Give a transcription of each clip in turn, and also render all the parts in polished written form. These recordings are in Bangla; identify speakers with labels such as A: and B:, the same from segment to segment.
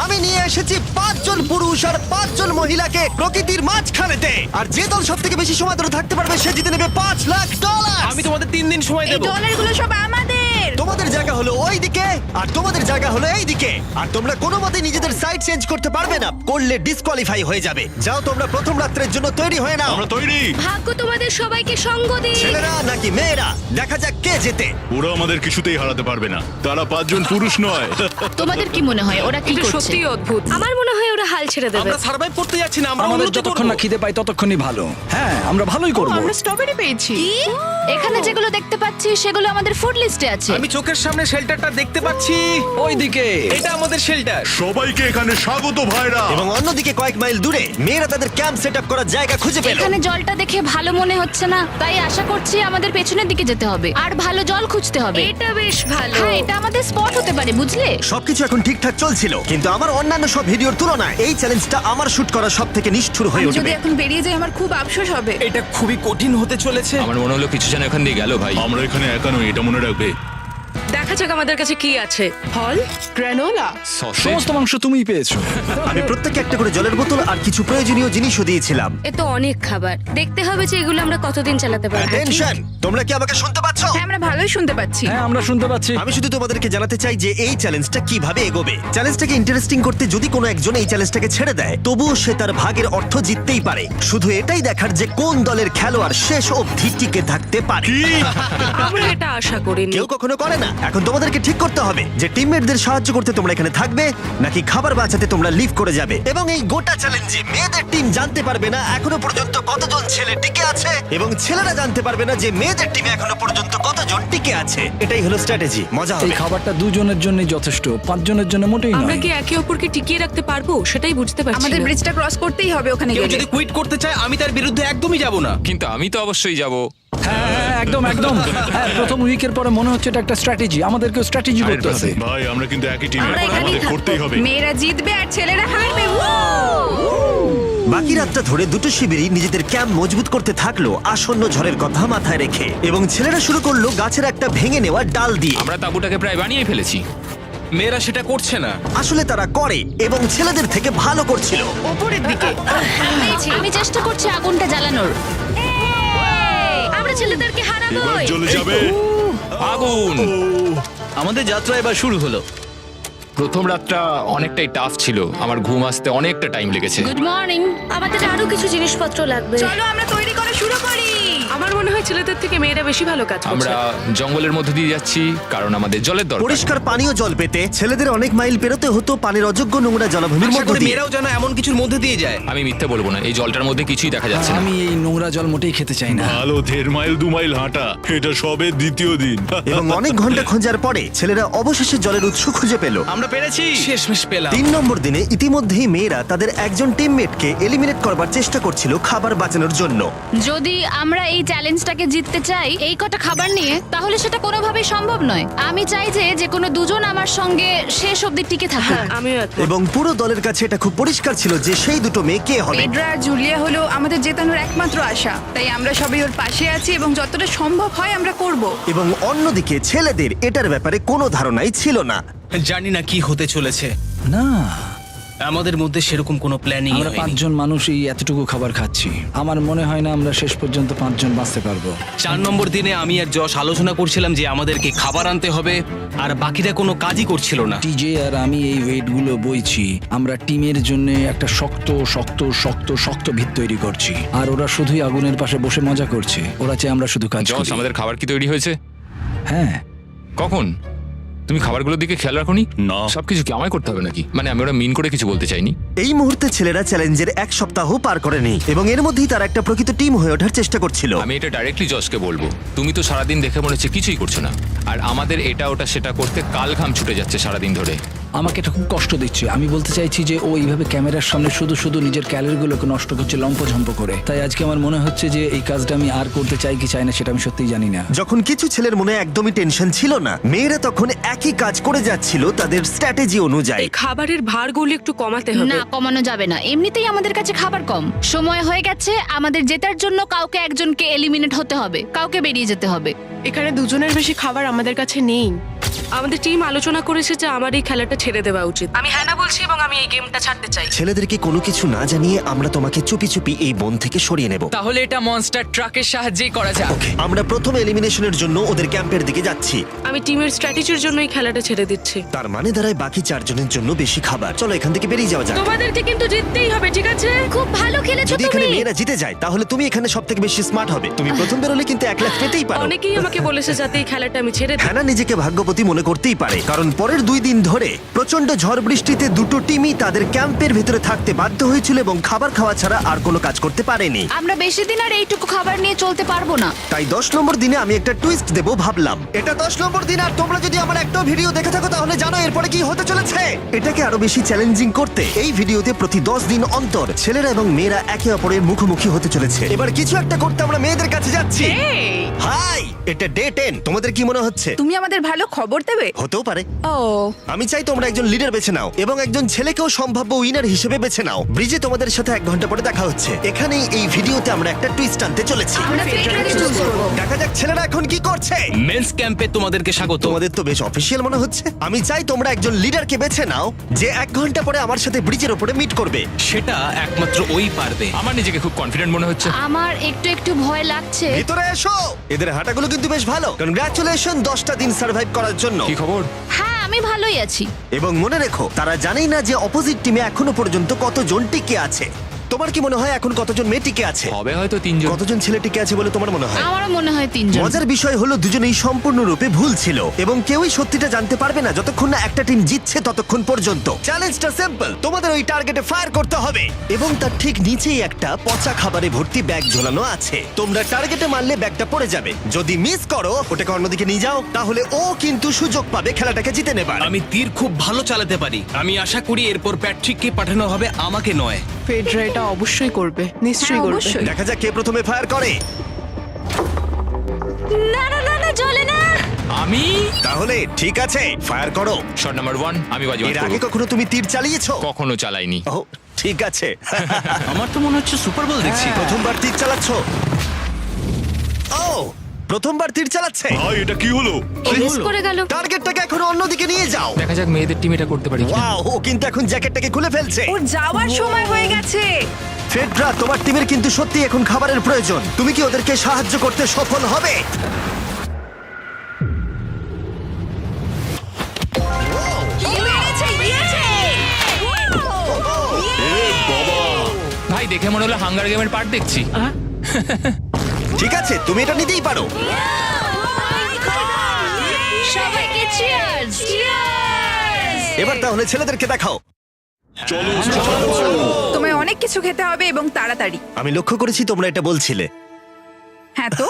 A: আমি নিয়ে এসেছি 5 জন পুরুষ আর 5 জন মহিলাকে প্রকৃতির মাঝখানেতে, আর যে দল সব থেকে বেশি সময় ধরে থাকতে পারবে সে জিতে নেবে $5,00,000।
B: আমি তোমাদের 3 দিন সময়
C: এই
B: দেব।
C: ডলারগুলো সব আমাদের।
A: তোমাদের জায়গা হলো ওই দিকে আর তোমাদের জায়গা হলো এই দিকে, আর তোমরা কোনো মতে নিজেদের সাইড চেঞ্জ করতে পারবে না, করলে ডিসকোয়ালিফাই হয়ে যাবে। যাও তোমরা প্রথম রাত্রের জন্য তৈরি হয়ে নাও।
D: আমরা তৈরি।
C: ভাগ্য তোমাদের সবাইকে সঙ্গ দিক।
A: ছেলেরা নাকি মেয়েরা, দেখা যাক কে জেতে।
D: ওরা আমাদের কিছুতেই হারাতে পারবে না, তারা 5 জন পুরুষ নয়।
E: তোমাদের কি মনে হয় ওরা কি
C: এটা
E: করছে?
C: সত্যি অদ্ভুত। আমার মনে হয় ওরা হাল ছেড়ে দেবে।
B: আমরা সার্ভাইভ করতে যাচ্ছি না, আমরা
F: আমাদের
B: উন্নতি
F: যতক্ষণ
B: করব।
F: না খিদে পাই ততক্ষণই ভালো। হ্যাঁ, আমরা ভালোই করব।
C: আমরা স্ট্রবেরি পেয়েছি।
E: এখানে যেগুলো দেখতে পাচ্ছি সেগুলো আমাদের ফুড লিস্টে আছে।
B: আমি চোখের সামনে শেল্টারটা দেখতে পাচ্ছি।
F: ওইদিকে
B: এটা আমাদের শেল্টার।
D: সবাইকে এখানে স্বাগত ভাইরা।
A: এবং অন্যদিকে কয়েক মাইল দূরে মেয়েরা তাদের ক্যাম্প সেট আপ করার জায়গা খুঁজে পেল।
E: এখানে জলটা দেখে ভালো মনে হচ্ছে না, তাই আশা করছি আমাদের পেছনের দিকে যেতে হবে আর ভালো জল খুঁজতে হবে।
C: এটা বেশ ভালো।
E: হ্যাঁ, এটা আমাদের স্পট হতে পারে, বুঝলে?
A: সবকিছু এখন ঠিকঠাক চলছিল, কিন্তু আমার অন্যান্য সব ভিডিওর তুলনায় এই চ্যালেঞ্জটা আমার শুট করা সব থেকে নিষ্ঠুর হয়ে
C: আমি যদি
A: উঠবে।
C: এখন বেরিয়ে যাই আমার খুব আফসোস হবে।
B: এটা খুবই কঠিন হতে চলেছে।
G: আমার মনে হলো কিছু যেন এখান দিয়ে গেল ভাই।
D: আমরা এখানে একা নই, এটা মনে রাখবে।
C: দেখা যাক আমাদের কাছে কি আছে। ফল, গ্রানোলা।
G: সসেজ।
F: সমস্ত মাংস তুমিই পেয়েছো।
A: আমি প্রত্যেককে একটা করে জলের বোতল আর কিছু প্রয়োজনীয় জিনিসও দিয়েছিলাম।
C: এ তো অনেক খাবার। দেখতে হবে যে এগুলো আমরা কতদিন চালাতে পারবো।
A: টেনশন, তোমরা কি আমাকে শুনতে পাচ্ছ?
C: হ্যাঁ, আমরা ভালোই শুনতে পাচ্ছি।
F: হ্যাঁ, আমরা শুনতে পাচ্ছি।
A: আমি শুধু তোমাদেরকে জানাতে চাই যে এই চ্যালেঞ্জটা কিভাবে এগোবে। চ্যালেঞ্জটাকে ইন্টারেস্টিং করতে যদি কোনো একজন এই চ্যালেঞ্জটাকে ছেড়ে দেয়, তবুও সে তার ভাগের অর্থ জিততেই পারে। শুধু এটাই দেখার যে কোন দলের খেলোয়াড় শেষ অবধি টিকে থাকতে পারে।
C: আমরা এটা আশা করিনি।
A: কেউ কখনো করে না। এখন তোমাদেরকে ঠিক করতে হবে যে টিমমেটদের সাহায্য করতে তোমরা এখানে থাকবে নাকি খাবার বাঁচাতে তোমরা লিভ করে যাবে। এবং এই গোটা চ্যালেঞ্জে মেয়েদের টিম জানতে পারবে না এখনো পর্যন্ত কতজন ছেলে টিকে আছে, এবং ছেলেরা জানতে পারবে না যে মেয়েদের টিমে এখনো পর্যন্ত কতজন টিকে আছে। এটাই হলো স্ট্র্যাটেজি। মজা
F: এই
A: হবে।
F: খাবারটা 2 জনের জন্যই যথেষ্ট, 5 জনের জন্য মোটেই
H: আমরা
F: নয়।
H: কি একে অপরকে টিকিয়ে রাখতে পারবো সেটাই বুঝতে পারছি
C: আমাদের
H: না।
C: ব্রিজটা ক্রস করতেই হবে ওখানে
B: কেউ
C: গেলে।
B: যদি কুইট করতে চায় আমি তার বিরুদ্ধে একদমই যাব না।
G: কিন্তু আমি তো অবশ্যই যাব।
F: হ্যাঁ, হ্যাঁ, একদম একদম। হ্যাঁ, প্রথম উইকের পরে মনে হচ্ছে এটা একটা স্ট্র্যাটেজি। আমাদেরকেও স্ট্র্যাটেজি করতে হবে।
D: ভাই আমরা কিন্তু একই টিমে,
C: আমরা এখানেই
D: আমাদের
C: থাকবো।
D: করতেই হবে।
C: মেয়েরা জিতবে আর ছেলেরা হারবে।
A: বাকি রাতটা ধরে দুটো শিবিরই নিজেদের ক্যাম্প মজবুত করতে থাকলো আসন্ন ঝড়ের কথা মাথায় রেখে, এবং ছেলেরা শুরু করলো গাছের একটা ভেঙে নেওয়া ডাল দিয়ে।
G: আমরা তাঁবুটাকে প্রায় বানিয়ে ফেলেছি।
B: মেয়েরা সেটা করছে না।
A: আসলে তারা করে এবং ছেলেদের থেকে ভালো করছিল।
C: উপরের দিকে।
E: আমি চেষ্টা করছি আগুনটা জ্বালানোর।
C: আমরা ছেলেদেরকে হারাবো।
D: এবার চলে যাবে।
G: আগুন।
B: আমাদের যাত্রা এবার শুরু হলো।
G: প্রথম রাতটা অনেকটাই টাফ ছিল, আমার ঘুম আসতে অনেকটা টাইম লেগেছে।
E: Good morning.
C: আমাদের আরো কিছু জিনিসপত্র লাগবে। চলো আমরা তৈরি করা শুরু করি।
H: আমার মনে হয় ছেলেদের থেকে মেয়েরা বেশি ভালো কাজ করছে।
G: আমরা জঙ্গলের মধ্যে দিয়ে যাচ্ছি কারণ আমাদের জলের দরকার।
A: পরিষ্কার পানীয় জল পেতে ছেলেদের অনেক মাইল পেরোতে হতো পানির অযোগ্য নোংরা জলাভূমির
B: আশা
A: মধ্য
B: করি
A: দিয়ে।
B: মেয়েরাও যেন এমন কিছুর মধ্যে দিয়ে যায়।
G: আমি মিথ্যে বলবো না, এই জলটার মধ্যে কিছুই দেখা যাচ্ছে না।
F: আমি এই নোংরা জল মোটেই খেতে চাই না।
D: ভালো 1.5 মাইল 2 মাইল হাঁটা, এটা সবে দ্বিতীয় দিন।
A: এবং অনেক ঘন্টা খোঁজার পরে ছেলেরা অবশেষে জলের উৎস খুঁজে পেল।
B: আমরা পেরেছি, শেষমেশ পেলাম।
A: 3 নম্বর দিনে ইতিমধ্যেই মেয়েরা তাদের একজন টিমমেটকে এলিমিনেট করবার চেষ্টা করছিল খাবার বাঁচানোর জন্য।
E: যদি আমরা এই চ্যালেঞ্জটাকে জিততে চাই এই কটা খাবার নিয়ে, তাহলে সেটা কোনোভাবেই সম্ভব নয়। আমি চাই যে কোনো দুজন আমার সঙ্গে শেষ অবধি টিকে থাকুক।
H: আমিও
A: এবং পুরো দলের কাছে এটা খুব পরিষ্কার ছিল যে সেই দুটো মেয়ে কে হবে।
C: পেড্রা আর জুলিয়া হলো আমাদের জেতানোর একমাত্র আশা, তাই আমরা সবাই ওর পাশে আছি এবং যতটা সম্ভব হয় আমরা করব।
A: এবং অন্যদিকে ছেলেদের এটার ব্যাপারে কোনো ধারণাই ছিল না।
B: জানি না কি হতে চলেছে।
F: না,
B: আমাদের মধ্যে সেরকম কোনো প্ল্যানিং
F: আমরা 5 জন মানুষ এই এতটুকু খাবার খাচ্ছি। আমার মনে হয় না আমরা শেষ পর্যন্ত 5 জন বাঁচতে পারবো।
B: 4 নম্বর দিনে আমি আর যশ আলোচনা করছিলাম যে আমাদেরকে খাবার আনতে হবে, আর বাকিরা কোনো কাজই করছিল না।
F: টিজে আর আমি এই ওয়েটগুলো বইছি। আমরা টিমের জন্য একটা শক্ত শক্ত শক্ত শক্ত ভিত তৈরি করছি, আর ওরা শুধুই আগুনের পাশে বসে মজা করছে। ওরা চাই আমরা শুধু কাজ
G: জস,
F: করি।
G: আমাদের খাবার কি তৈরি হয়েছে?
F: হ্যাঁ,
G: কখন? তুমি খাবারগুলোর দিকে খেয়াল রাখোনি?
D: না।
G: সবকিছু কি আমায় করতে হবে নাকি? মানে আমি ওরা মিন করে কিছু বলতে চাইনি।
A: এই মুহূর্তে ছেলেরা চ্যালেঞ্জের 1 সপ্তাহ পার করেনি এবং এর মধ্যেই তারা একটা প্রকৃত টিম হয়ে ওঠার চেষ্টা করছিল।
G: আমি এটা ডাইরেক্টলি জসকে বলবো। তুমি তো সারাদিন দেখে মনে হচ্ছে কিছুই করছো না, আর আমাদের এটা ওটা সেটা করতে কাল ঘাম ছুটে যাচ্ছে সারাদিন ধরে।
F: আমাকে এটা খুব কষ্ট দিচ্ছে। আমি বলতে চাইছি যে ও এইভাবে ক্যামেরার সামনে শুধু শুধু নিজের ক্যালোরিগুলোকে নষ্ট করছে লম্পঝম্প করে। তাই আজকে আমার মনে হচ্ছে যে এই কাজটা আমি আর করতে চাই কি চাই না সেটা আমি সত্যিই জানি না।
A: যখন কিছু ছেলের মনে একদমই টেনশন ছিল না, মেয়েরা তখন একই কাজ করে যাচ্ছিল তাদের স্ট্র্যাটেজি অনুযায়ী।
H: এই খাবারের ভারগুলো একটু কমাতে হবে।
E: না, কমানো যাবে না। এমনিতেই আমাদের কাছে খাবার কম। সময় হয়ে গেছে, আমাদের জেতার জন্য কাউকে একজনকে এলিমিনেট হতে হবে, কাউকে বেরিয়ে যেতে হবে।
I: এখানে দুজনের বেশি খাবার আমাদের কাছে নেই।
H: আমাদের টিম আলোচনা করেছে যে আমার এই খেলাটা ছেড়ে দেওয়া উচিত। আমি হ্যাঁ না বলছি এবং আমি এই গেমটা ছাড়তে চাই।
A: ছেলেদেরকে কোনো কিছু না জানিয়ে আমরা তোমাকে চুপি চুপি এই বন থেকে সরিয়ে নেব।
J: তাহলে এটা মনস্টার ট্রাকের সাহায্যেই করা যাক।
A: আমরা প্রথম এলিমিনেশনের জন্য ওদের ক্যাম্পের দিকে যাচ্ছি।
H: আমি টিমের স্ট্র্যাটেজির জন্য এই খেলাটা ছেড়ে দিচ্ছি।
A: তার মানে দাঁড়ায় বাকি 4 জনের জন্য বেশি খাবার। চলো এখান থেকে বেরিয়ে যাওয়া যাক।
H: তোমাদেরকে কিন্তু জিততেই হবে, ঠিক আছে?
E: খুব ভালো খেলেছো
A: যদি এখানে
E: তুমি।
A: মেয়েরা জিতে যায় তাহলে তুমি এখানে সবথেকে বেশি স্মার্ট হবে। তুমি প্রথম বেরোলে কিন্তু 1 লাখ পেতেই পারো।
H: অনেকেই আমাকে বলেছে যাতে এই খেলাটা আমি ছেড়ে দিই।
A: হ্যানা নিজেকে ভাগ্যবতী মনে করতেই পারে, কারণ পরের 2 দিন ধরে প্রচন্ড ঝড় বৃষ্টিতে দুটো টিমই তাদের ক্যাম্পের ভিতরে থাকতে বাধ্য হয়েছিল এবং খাবার খাওয়া ছাড়া আর কোনো কাজ করতে পারেনি।
E: আমরা বেশি দিন আর এইটুকু খাবার নিয়ে চলতে পারবো না।
A: তাই 10 নম্বর দিনে আমি একটা টুইস্ট দেব ভাবলাম। এটা 10 নম্বর দিন আর তোমরা যদি আমার একটা ভিডিও দেখে থাকো তাহলে জানো এরপরে কি হতে চলেছে। এটাকে আরো বেশি চ্যালেঞ্জিং করতে এই ভিডিওতে প্রতি 10 দিন অন্তর ছেলেরা এবং মেয়েরা একে অপরের মুখোমুখি হতে চলেছে। এবার কিছু একটা করতে আমরা মেয়েদের কাছে যাচ্ছি। হাই, এটা ডে 10। তোমাদের কি মনে হচ্ছে?
C: তুমি আমাদের ভালো খবর দেবে?
A: হতেও পারে।
C: ও,
A: আমি চাই তোমরা একজন লিডার বেছে নাও এবং একজন ছেলেকেও সম্ভাব্য উইনার হিসেবে বেছে নাও। ব্রিজে তোমাদের সাথে 1 ঘন্টা পরে দেখা হচ্ছে। এখানেই এই ভিডিওতে আমরা একটা টুইস্ট আনতে চলেছি।
C: আমরা ফেডরারকে চুজ করব।
A: দেখা যাক ছেলেরা এখন কি করছে।
B: মেন্স ক্যাম্পে তোমাদেরকে স্বাগত।
A: তোমাদের তো বেশ অফিসিয়াল মনে হচ্ছে। আমি চাই তোমরা একজন লিডারকে বেছে নাও যে 1 ঘন্টা পরে আমার সাথে ব্রিজের উপরে মিট করবে।
B: সেটা একমাত্র ওই পারবে।
G: আমার নিজেকে খুব কনফিডেন্ট মনে হচ্ছে।
E: আমার একটু একটু ভয় লাগছে।
A: ভিতরে এসো। এদের হাঁটাগুলো কিন্তু বেশ ভালো। কনগ্রাচুলেশন 10টা দিন সার্ভাইভ করার জন্য।
G: কি খবর?
E: হ্যাঁ, আমি ভালোই আছি।
A: এবং মনে রেখো তারা জানেই না যে অপোজিট টিমে এখনো পর্যন্ত কতজন টিকে আছে। তোমার কি মনে হয় এখন কতজন মেয়ে টিকে আছে?
G: হবে হয়তো 3 জন।
A: কতজন ছেলে টিকে আছে বলে তোমার মনে হয়?
E: আমারও মনে হয় 3 জন।
A: মজার বিষয় হলো দুজনেই সম্পূর্ণরূপে ভুল ছিল এবং কেউই সত্যিটা জানতে পারবে না যতক্ষণ না একটা টিম জিতছে ততক্ষণ পর্যন্ত। চ্যালেঞ্জটা সিম্পল, তোমাদের ওই টার্গেটে ফায়ার করতে হবে এবং তার ঠিক নিচেই একটা পচা খাবারে ভর্তি ব্যাগ ঝোলানো আছে। তোমরা টার্গেটে মারলে ব্যাগটা পড়ে যাবে। যদি মিস করো ওটাকে অন্যদিকে নিয়ে যাও, তাহলে ও কিন্তু সুযোগ পাবে খেলাটাকে জিতে নেবার।
B: আমি তীর খুব ভালো চালাতে পারি। আমি আশা করি এরপর প্যাট্রিককে পাঠানো হবে, আমাকে নয়।
I: ফেডরা এটা অবশ্যই করবে, নিশ্চয়ই
C: হ্যাঁ,
I: করবে।
C: অবশ্যই।
A: দেখা যাক কে প্রথমে ফায়ার করে।
E: না না না না, চলে না।
G: আমি
A: তাহলে ঠিক আছে, ফায়ার করো।
G: শট নাম্বার 1 আমি বাজি
A: এর আগে কখনো তুমি তীর চালিয়েছো?
G: কখনো চালাইনি।
A: ও ঠিক আছে।
B: আমার তো মনে হচ্ছে সুপার বল দেখছি।
A: প্রথমবার তীর চালাচ্ছ? ও, প্রথমবার তীর চালাচ্ছে।
D: ভাই এটা কি হলো?
E: মিস করে গেল।
A: টার্গেটটাকে এখন অন্যদিকে নিয়ে যাও।
G: দেখা যাক মেয়েদের টিম এটা করতে পারি কিনা।
A: ওয়াও, ও কিন্তু এখন জ্যাকেটটাকে খুলে ফেলছে।
C: ওর যাওয়ার সময় হয়ে গেছে।
A: ফেডরা, তোমার টিমের কিন্তু সত্যি এখন খাবারের প্রয়োজন। তুমি কি ওদেরকে সাহায্য করতে সফল হবে?
G: ভাই দেখে মনে হলো হাঙ্গার গেমের পার্ট দেখছি।
A: ঠিক আছে, তুমি এটা নিতেই পারো।
E: সবাইকে চিয়ার্স। চিয়ার্স।
A: এবার তাহলে ছেলেদেরকে দেখাও।
C: তোমায় অনেক কিছু খেতে হবে এবং তাড়াতাড়ি।
A: আমি লক্ষ্য করেছি তোমরা এটা বলছিলে।
C: হ্যাঁ তো,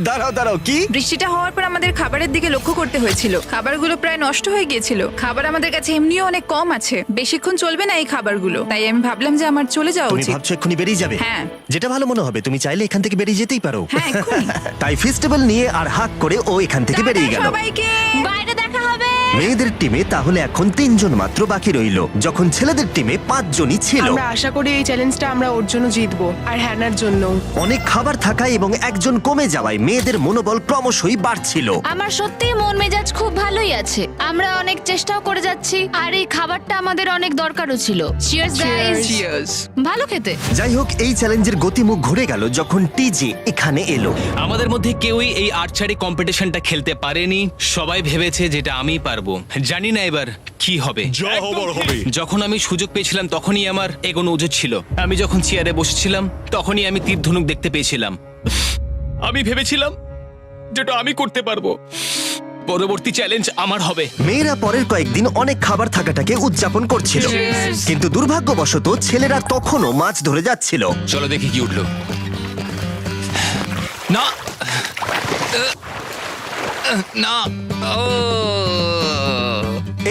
A: দাঁড়াও দাঁড়াও, কি?
C: বৃষ্টিটা হওয়ার পর আমাদের খাবারের দিকে লক্ষ্য করতে হয়েছিল। খাবারগুলো প্রায় নষ্ট হয়ে গিয়েছিল। খাবার আমাদের কাছে এমনিও অনেক কম আছে, বেশিক্ষণ চলবে না এই খাবারগুলো। তাই আমি ভাবলাম যে আমার চলে যাওয়া
A: তুমি
C: উচিত।
A: ভাবছো এক্ষুনি বেরিয়ে যাবে?
C: হ্যাঁ।
A: যেটা ভালো মনে হবে। তুমি চাইলে এখান থেকে বেরিয়ে যেতেই পারো।
C: হ্যাঁ, এক্ষুনি।
A: তাই ফেস্টিভ্যাল নিয়ে আর হাক করে ও এখান থেকে বেরিয়ে গেল।
C: সবাইকে
E: বাইরে দেখা হবে।
A: মেয়েদের টিমে তাহলে এখন 3 জন মাত্র বাকি রইল, যখন ছেলেদের টিমে 5 জনই ছিল।
I: আমরা আশা করি এই চ্যালেঞ্জটা আমরা ওর জন্য জিতবো আর হ্যানার জন্য।
A: অনেক খাবার থাকায় এবং একজন কমে যাওয়ায় মেয়েদের মনোবল ক্রমশই বাড়ছিল।
E: আমার সত্যি মন মেজাজ খুব ভালোই আছে। আমরা অনেক চেষ্টাও করে যাচ্ছি আর এই খাবারটা আমাদের অনেক দরকারও ছিল। Cheers guys.
J: চিয়ার্স।
E: ভালো খেতে।
A: যাই হোক, এই চ্যালেঞ্জের গতিমুখ ঘুরে গেল যখন টিজে এখানে এলো।
B: আমাদের মধ্যে কেউই এই আর্চারি কম্পিটিশনটা খেলতে পারেনি। সবাই ভেবেছে যেটা আমি পারবো। জানি না এবার কি হবে।
D: যা হবার হবে।
B: যখন আমি সুযোগ পেয়েছিলাম তখনই আমার এগোনো উচিত ছিল। আমি যখন চেয়ারে বসেছিলাম তখনই আমি তীর ধনুক দেখতে পেয়েছিলাম। আমি ভেবেছিলাম যেটা আমি করতে পারবো। পরবর্তী চ্যালেঞ্জ আমার হবে।
A: মেয়েরা পরের কয়েকদিন অনেক খাবার থাকাটাকে উদযাপন করছিল, কিন্তু দুর্ভাগ্যবশত ছেলেরা তখনও মাছ ধরে যাচ্ছিল।
G: চলো দেখি কি উঠলো। না না ও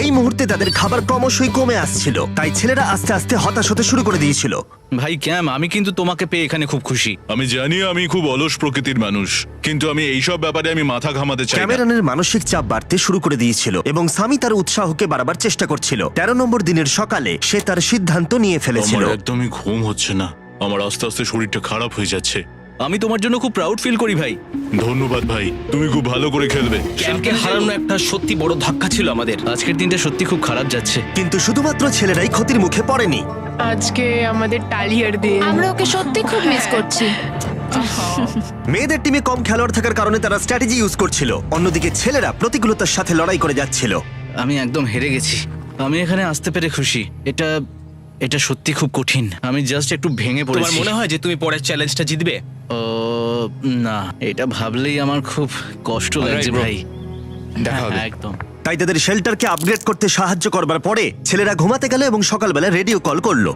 A: এই মুহূর্তে তাদের খাবার ক্রমশই কমে আসছিল, তাই ছেলেরা আস্তে আস্তে হতাশ হতে শুরু করে দিয়েছিল।
B: ভাই ক্যাম, আমি কিন্তু তোমাকে পেয়ে এখানে খুব খুশি।
D: আমি জানি আমি খুব অলস প্রকৃতির মানুষ, কিন্তু আমি এইসব ব্যাপারে আমি মাথা ঘামাতে চাই না।
A: ক্যামেরনের মানসিক চাপ বাড়তে শুরু করে দিয়েছিল এবং সামি তার উৎসাহকে বাড়াবার চেষ্টা করছিল। 13 নম্বর দিনের সকালে সে তার সিদ্ধান্ত নিয়ে ফেলেছিল।
D: আমার একদমই ঘুম হচ্ছে না। আমার আস্তে আস্তে শরীরটা খারাপ হয়ে যাচ্ছে।
F: আমি তোমার জন্য খুব প্রাউড ফিল করি ভাই।
D: ধন্যবাদ ভাই, তুমি খুব ভালো করে খেলবে।
B: ক্যামকে হারানো একটা সত্যি বড় ধাক্কা ছিল আমাদের।
F: আজকের দিনটা সত্যি খুব খারাপ যাচ্ছে।
A: কিন্তু শুধুমাত্র ছেলেরাই ক্ষতির মুখে পড়েনি।
I: আজকে আমাদের টালিয়ার দিন।
E: আমরা ওকে সত্যি খুব মিস করছি।
A: মেয়েদের টিমে কম খেলোয়াড় থাকার কারণে তারা স্ট্র্যাটেজি ইউজ করছিল, অন্যদিকে ছেলেরা প্রতিকূলতার সাথে লড়াই করে যাচ্ছিল।
F: আমি একদম হেরে গেছি। আমি এখানে আসতে পেরে খুশি। এটা সত্যি খুব কঠিন। আমি জাস্ট একটু ভেঙে
B: তোমার
F: পড়েছি।
B: মনে হয় যে তুমি পরের চ্যালেঞ্জটা জিতবে?
F: ও না, এটা ভাবলেই আমার খুব কষ্ট লাগছে
G: bro.
F: ভাই।
G: দেখা হবে।
F: হ্যাঁ, একদম।
A: তাই তাদের শেল্টারকে আপগ্রেড করতে সাহায্য করবার পরে ছেলেরা ঘুমাতে গেল এবং সকালবেলা রেডিও কল করলো।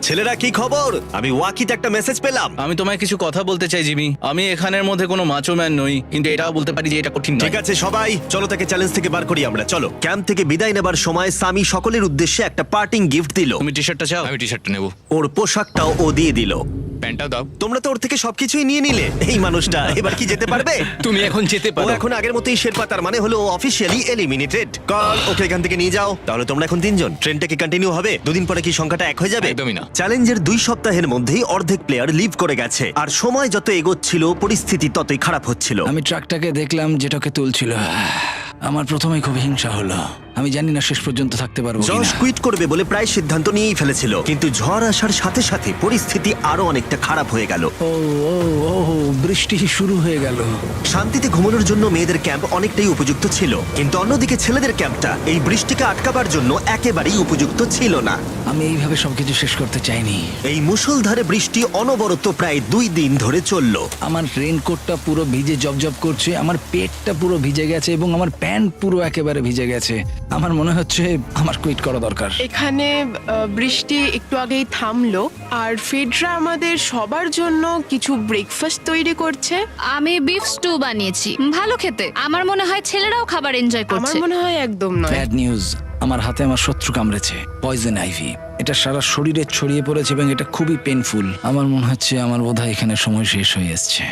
A: ছেলেরা, কি খবর? আমি ওয়াকিতে একটা মেসেজ পেলাম।
F: আমি তোমায় কিছু কথা বলতে চাই জিমি। আমি এখানের মধ্যে কোনো মাচো ম্যান নই, কিন্তু এটাও বলতে পারি যে এটা কঠিন নয়।
A: ঠিক আছে সবাই, চলো তাকে চ্যালেঞ্জ থেকে বার করি আমরা। চলো। ক্যাম্প থেকে বিদায় নেবার সময় সামি সকলের উদ্দেশ্যে একটা পার্টিং গিফট দিল।
F: তুমি টি শার্টটা চাও?
G: আমি টি শার্টটা নেবো।
A: ওর পোশাকটাও ও দিয়ে দিল।
G: প্যান্টটাও দাও।
A: তোমরা তো ওর থেকে সবকিছুই নিয়ে নিলে। এই মানুষটা এবার কি যেতে পারবে?
B: তুমি এখন যেতে
A: ও
B: পারো।
A: এখন আগের মতোই শেরপা, তার মানে হলো অফিসিয়ালি এলিমিনেটেড। কল ওকে এখান থেকে নিয়ে যাও। তাহলে তোমরা এখন 3 জন। ট্রেনটা কি কন্টিনিউ হবে? দুদিন পরে কি সংখ্যাটা 1 হয়ে যাবে?
G: একদমই না।
A: চ্যালেঞ্জের 2 সপ্তাহের মধ্যেই অর্ধেক প্লেয়ার লিভ করে গেছে, আর সময় যত এগোচ্ছিল পরিস্থিতি ততই খারাপ হচ্ছিল।
F: আমি ট্রাকটাকে দেখলাম যেটাকে তুলছিল। আমার প্রথমেই খুব হিংসা হলো। আমি জানি না শেষ পর্যন্ত থাকতে পারবো
A: জশ
F: কিনা।
A: কুইট করবে বলে প্রায় সিদ্ধান্ত নিয়েই ফেলেছিল, কিন্তু ঝড় আসার সাথে সাথে পরিস্থিতি আরো অনেকটা খারাপ হয়ে গেল।
F: ও ও ও বৃষ্টি শুরু হয়ে গেল।
A: শান্তিতে ঘুমানোর জন্য মেয়েদের ক্যাম্প অনেকটাই উপযুক্ত ছিল, কিন্তু অন্যদিকে ছেলেদের ক্যাম্পটা এই বৃষ্টিকে আটকাবার জন্য একেবারেই উপযুক্ত ছিল না।
F: আমি এইভাবে সবকিছু শেষ করতে চাইনি।
A: এই মুষলধারে বৃষ্টি অনবরত প্রায় 2 দিন ধরে চলল।
F: আমার রেইনকোটটা পুরো ভিজে জবজব করছে, আমার পেটটা পুরো ভিজে গেছে এবং আমার প্যান্ট পুরো একেবারে ভিজে গেছে। আমার মনে হচ্ছে আমার কুইট করা দরকার।
I: এখানে বৃষ্টি একটু আগেই থামলো, আর ফেডরা আমাদের সবার জন্য কিছু ব্রেকফাস্ট তৈরি করছে।
E: আমি বিফ স্টু বানিয়েছি, ভালো খেতে। আমার মনে হয় ছেলেরাও খাবার এনজয়
I: আমার
E: করছে।
I: মনে হয় একদম নয়।
F: ব্যাড নিউজ, আমার হাতে আমার শত্রু কামড়েছে, পয়জন আইভি। এটা সারা শরীরে ছড়িয়ে পড়েছে এবং এটা খুবই পেইনফুল। আমার মনে হচ্ছে আমার বোধহয় এখানে সময় শেষ হয়ে এসছে।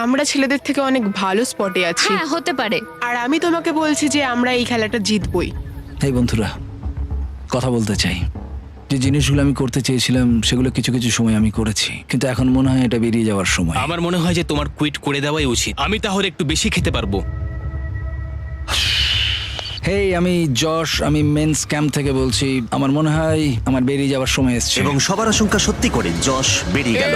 I: আমরা ছেলেদের থেকে অনেক ভালো স্পটে আছি,
E: হ্যাঁ, হতে পারে।
I: আর আমি তোমাকে বলছি যে আমরা এই খেলাটা জিতবই।
F: এই বন্ধুরা, কথা বলতে চাই। যে জিনিসগুলো আমি করতে চেয়েছিলাম সেগুলো কিছু কিছু সময় আমি করেছি, কিন্তু এখন মনে হয় এটা বেরিয়ে যাওয়ার সময়।
B: আমার মনে হয় যে তোমার কুইট করে দেওয়াই উচিত। আমি তাহলে একটু বেশি খেতে পারবো।
F: হেই, আমি যশ, আমি মেন্স ক্যাম্প থেকে বলছি। আমার মনে হয় আমার বেরিয়ে যাওয়ার সময় এসছে।
A: এবং সবার আশঙ্কা সত্যি করে যশ বেরিয়ে গেল।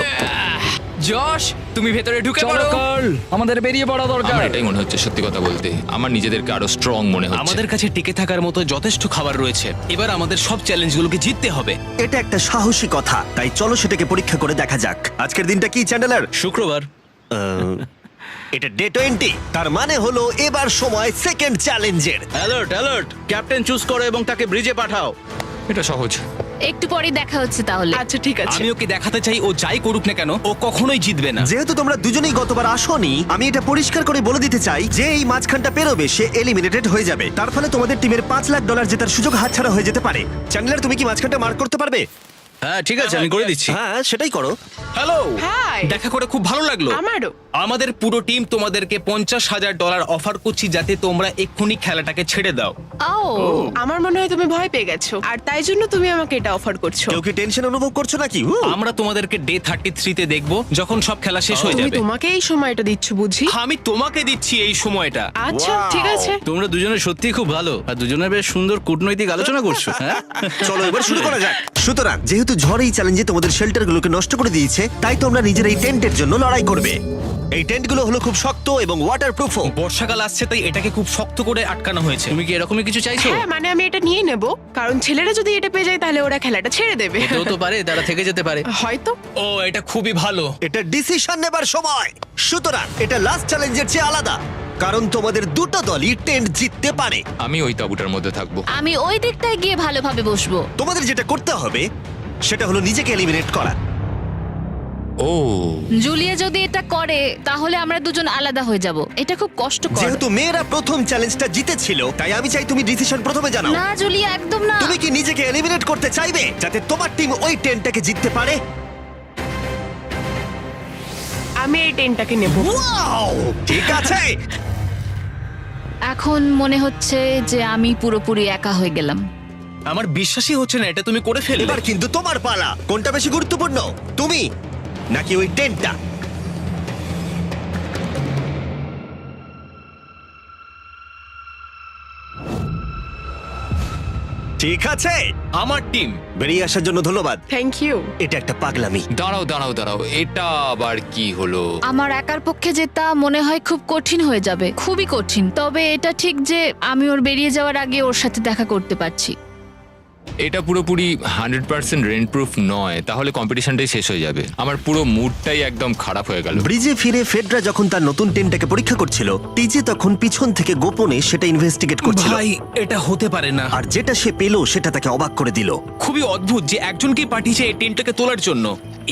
J: যশ, তুমি ভেতরে ঢুকে
F: চলো
J: পড়ো।
F: কার্ল, আমাদের বেরিয়ে পড়া দরকার।
G: আমার এটাই মনে হচ্ছে, সত্যি কথা বলতে আমার নিজেদেরকে আরো স্ট্রং মনে হচ্ছে।
B: আমাদের কাছে টিকে থাকার মতো যথেষ্ট খাবার রয়েছে। এবার আমাদের সব চ্যালেঞ্জগুলোকে জিততে হবে।
A: এটা একটা সাহসী কথা, তাই চলো সেটাকে পরীক্ষা করে দেখা যাক। আজকের দিনটা কি চ্যান্ডেলার?
F: শুক্রবার।
A: এটা ডে 20, তার মানে হলো এবার সময় সেকেন্ড চ্যালেঞ্জের।
F: অ্যালার্ট অ্যালার্ট, ক্যাপ্টেন চুজ করো এবং তাকে ব্রিজে পাঠাও।
G: এটা সহজ।
E: একটু পরে দেখা হচ্ছে তাহলে।
I: আচ্ছা ঠিক আছে।
B: আমি ওকে দেখাতে চাই ও যাই করুক না কেন, ও কখনোই জিতবে না।
A: যেহেতু তোমরা দুজনেই গতবার আসোনি, আমি এটা পরিষ্কার করে বলে দিতে চাই যে এই মাঝখানটা পেরোবে সে এলিমিনেটেড হয়ে যাবে। তার ফলে তোমাদের টিমের $5 লাখ জেতার সুযোগ হাতছাড়া হয়ে যেতে পারে। চ্যান্ডেলার, তুমি কি মাঝখানটা মার্ক করতে পারবে?
F: হ্যাঁ ঠিক আছে, আমি করে দিচ্ছি।
A: হ্যাঁ, সেটাই করো।
B: Hello,
I: hi.
B: দেখা করে খুব ভালো লাগলো।
I: আমারও।
B: আমাদের পুরো টিম তোমাদেরকে $50,000 অফার করছি যাতে তোমরা এক্ষুনি খেলাটাকে ছেড়ে দাও।
E: ও,
I: আমার মনে হয় তুমি ভয় পেয়ে গেছো, আর তাই জন্য তুমি আমাকে এটা অফার করছো।
A: কেউ কি টেনশন অনুভব করছো নাকি?
B: আমরা তোমাদেরকে ডে 33-তে দেখবো, যখন সব খেলা শেষ হয়ে
I: তুমি
B: যাবে।
I: তোমাকে এই সময়টা দিচ্ছ বুঝি?
B: আমি তোমাকে দিচ্ছি এই সময়টা।
I: আচ্ছা ঠিক আছে।
F: তোমরা দুজনে সত্যি খুব ভালো, আর দুজনে বেশ সুন্দর কূটনৈতিক আলোচনা করছো। হ্যাঁ,
A: চলো এবার শুরু করা যাক। সুতরাং যেহেতু ঝড় এই চ্যালেঞ্জে তোমাদের শেল্টারগুলোকে নষ্ট করে দিয়েছে, তাই তোমরা নিজের এই টেন্টের জন্য লড়াই করবে। এই টেন্টগুলো হলো খুব শক্ত এবং ওয়াটারপ্রুফও।
B: বর্ষাকাল আসছে তাই এটাকে খুব শক্ত করে আটকানো হয়েছে।
F: তুমি কি এরকমই কিছু চাইছো?
I: হ্যাঁ, মানে আমি এটা নিয়ে নেব, কারণ ছেলেরা যদি এটা পেয়ে যায় তাহলে ওরা খেলাটা ছেড়ে দেবে।
F: এটাও তো পারে, তারা থেকে যেতে পারে।
I: হয়তো।
B: ও, এটা খুবই ভালো।
A: এটা ডিসিশন নেবার সময়। সুতরাং এটা লাস্ট চ্যালেঞ্জের চেয়ে আলাদা, কারণ তোমাদের দুটো দলই টেন্ট জিততে পারে।
G: আমি ওই তাঁবুটার মধ্যে থাকবো।
E: আমি ওই দিকটায় গিয়ে ভালোভাবে বসবো।
A: তোমাদের যেটা করতে হবে সেটা হলো নিজেকে এলিমিনেট করা।
G: ও,
E: জুলিয়া যদি এটা করে তাহলে আমরা দুজন আলাদা হয়ে যাব। এটা খুব কষ্টকর।
A: যেহেতু মেয়েরা প্রথম চ্যালেঞ্জটা জিতেছিল, তাই আমি চাই তুমি ডিসিশন প্রথমে জানাও।
E: না জুলিয়া, একদম না।
A: তুমি কি নিজেকে এলিমিনেট করতে চাইবে যাতে তোমার টিম ওই টেন্টটাকে জিততে পারে?
I: আমি এই টেনটাকে নেব।
A: ওয়াও, ঠিক আছে।
E: এখন মনে হচ্ছে যে আমি পুরোপুরি একা হয়ে গেলাম।
B: আমার বিশ্বাসই হচ্ছে না এটা তুমি করে ফেললে।
A: এবার কিন্তু তোমার পালা। কোনটা বেশি গুরুত্বপূর্ণ, তুমি নাকি ওই টেন্টটা? ঠিক আছে,
B: আমার টিম।
A: বেরিয়ে আসার জন্য ধন্যবাদ।
I: Thank you.
A: এটা একটা পাগলামি।
G: দাঁড়াও দাঁড়াও দাঁড়াও, এটা আবার কি হলো?
E: আমার একার পক্ষে জেতা মনে হয় খুব কঠিন হয়ে যাবে, খুবই কঠিন। তবে এটা ঠিক যে আমি ওর বেরিয়ে যাওয়ার আগে ওর সাথে দেখা করতে পারছি।
G: এটা পুরোপুরি 100% রেন্ট প্রুফ নয়, তাহলে কম্পিটিশনটাই শেষ হয়ে যাবে। আমার পুরো মুডটাই একদম খারাপ হয়ে গেল।
A: ব্রিজে ফিরে ফেডরা যখন তার নতুন টেন্টটাকে পরীক্ষা করছিল, টিজে তখন পিছন থেকে গোপনে সেটা ইনভেস্টিগেট করছিল।
B: ভাই এটা হতে পারে না।
A: আর যেটা সে পেল সেটা তাকে অবাক করে দিল।
B: খুবই অদ্ভুত যে একজনকে পাঠিয়েছে এই টেন্টটাকে তোলার জন্য।